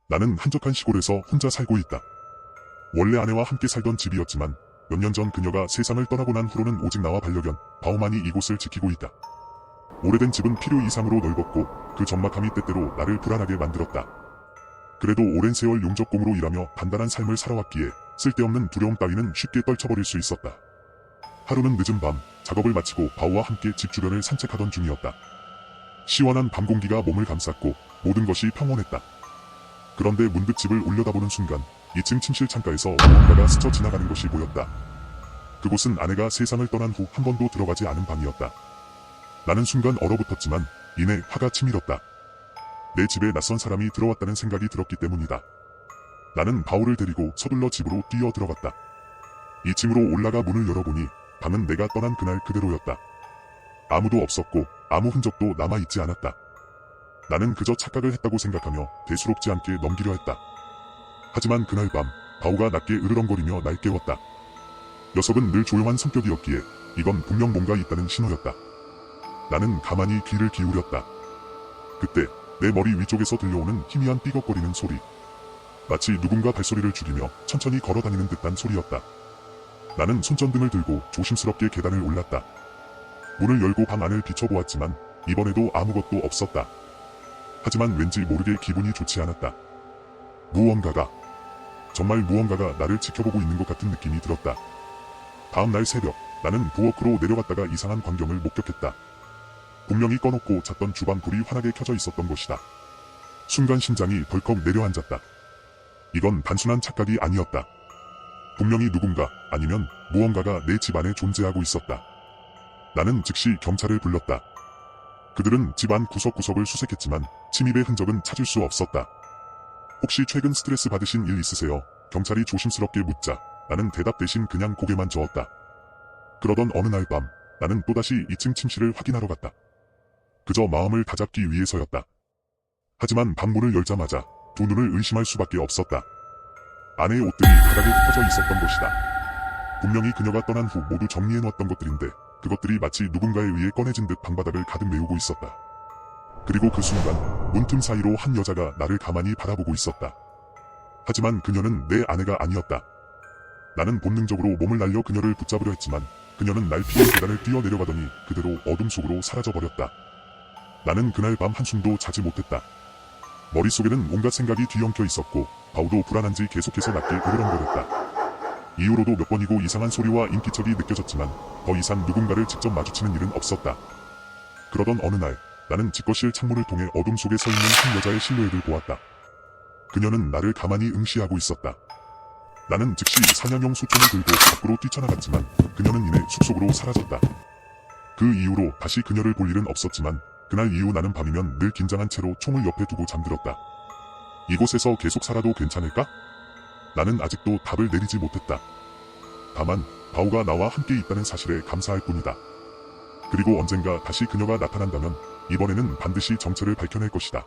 나는 한적한 시골에서 혼자 살고 있다. 원래 아내와 함께 살던 집이었지만 몇 년 전 그녀가 세상을 떠나고 난 후로는 오직 나와 반려견 바오만이 이곳을 지키고 있다. 오래된 집은 필요 이상으로 넓었고 그 적막함이 때때로 나를 불안하게 만들었다. 그래도 오랜 세월 용접공으로 일하며 단단한 삶을 살아왔기에 쓸데없는 두려움 따위는 쉽게 떨쳐버릴 수 있었다. 하루는 늦은 밤 작업을 마치고 바오와 함께 집 주변을 산책하던 중이었다. 시원한 밤 공기가 몸을 감쌌고 모든 것이 평온했다. 그런데 문득 집을 올려다보는 순간 2층 침실 창가에서 무언가가 스쳐 지나가는 것이 보였다. 그곳은 아내가 세상을 떠난 후 한 번도 들어가지 않은 방이었다. 나는 순간 얼어붙었지만 이내 화가 치밀었다. 내 집에 낯선 사람이 들어왔다는 생각이 들었기 때문이다. 나는 바오를 데리고 서둘러 집으로 뛰어 들어갔다. 2층으로 올라가 문을 열어보니 방은 내가 떠난 그날 그대로였다. 아무도 없었고 아무 흔적도 남아있지 않았다. 나는 그저 착각을 했다고 생각하며 대수롭지 않게 넘기려 했다. 하지만 그날 밤 바오가 낮게 으르렁거리며 날 깨웠다. 녀석은 늘 조용한 성격이었기에 이건 분명 뭔가 있다는 신호였다. 나는 가만히 귀를 기울였다. 그때 내 머리 위쪽에서 들려오는 희미한 삐걱거리는 소리. 마치 누군가 발소리를 죽이며 천천히 걸어다니는 듯한 소리였다. 나는 손전등을 들고 조심스럽게 계단을 올랐다. 문을 열고 방 안을 비춰보았지만 이번에도 아무것도 없었다. 하지만 왠지 모르게 기분이 좋지 않았다. 정말 무언가가 나를 지켜보고 있는 것 같은 느낌이 들었다. 다음 날 새벽 나는 부엌으로 내려갔다가 이상한 광경을 목격했다. 분명히 꺼놓고 잤던 주방 불이 환하게 켜져 있었던 것이다. 순간 심장이 덜컥 내려앉았다. 이건 단순한 착각이 아니었다. 분명히 누군가 아니면 무언가가 내 집 안에 존재하고 있었다. 나는 즉시 경찰을 불렀다. 그들은 집안 구석구석을 수색했지만 침입의 흔적은 찾을 수 없었다. 혹시 최근 스트레스 받으신 일 있으세요? 경찰이 조심스럽게 묻자 나는 대답 대신 그냥 고개만 저었다. 그러던 어느 날 밤 나는 또다시 2층 침실을 확인하러 갔다. 그저 마음을 다잡기 위해서였다. 하지만 방문을 열자마자 두 눈을 의심할 수밖에 없었다. 아내의 옷들이 바닥에 흩어져 있었던 것이다. 분명히 그녀가 떠난 후 모두 정리해놓았던 것들인데 그것들이 마치 누군가에 의해 꺼내진 듯 방바닥을 가득 메우고 있었다. 그리고 그 순간 문틈 사이로 한 여자가 나를 가만히 바라보고 있었다. 하지만 그녀는 내 아내가 아니었다. 나는 본능적으로 몸을 날려 그녀를 붙잡으려 했지만 그녀는 날 피해 계단을 뛰어내려가더니 그대로 어둠 속으로 사라져버렸다. 나는 그날 밤 한숨도 자지 못했다. 머릿속에는 온갖 생각이 뒤엉켜 있었고 바오도 불안한지 계속해서 낮게 으르렁거렸다. 이후로도 몇 번이고 이상한 소리와 인기척이 느껴졌지만 더 이상 누군가를 직접 마주치는 일은 없었다. 그러던 어느 날 나는 집거실 창문을 통해 어둠 속에 서 있는 한 여자의 실루엣을 보았다. 그녀는 나를 가만히 응시하고 있었다. 나는 즉시 사냥용 소총을 들고 밖으로 뛰쳐나갔지만 그녀는 이내 숲속으로 사라졌다. 그 이후로 다시 그녀를 볼 일은 없었지만 그날 이후 나는 밤이면 늘 긴장한 채로 총을 옆에 두고 잠들었다. 이곳에서 계속 살아도 괜찮을까? 나는 아직도 답을 내리지 못했다. 다만 바오가 나와 함께 있다는 사실에 감사할 뿐이다. 그리고 언젠가 다시 그녀가 나타난다면 이번에는 반드시 정체를 밝혀낼 것이다.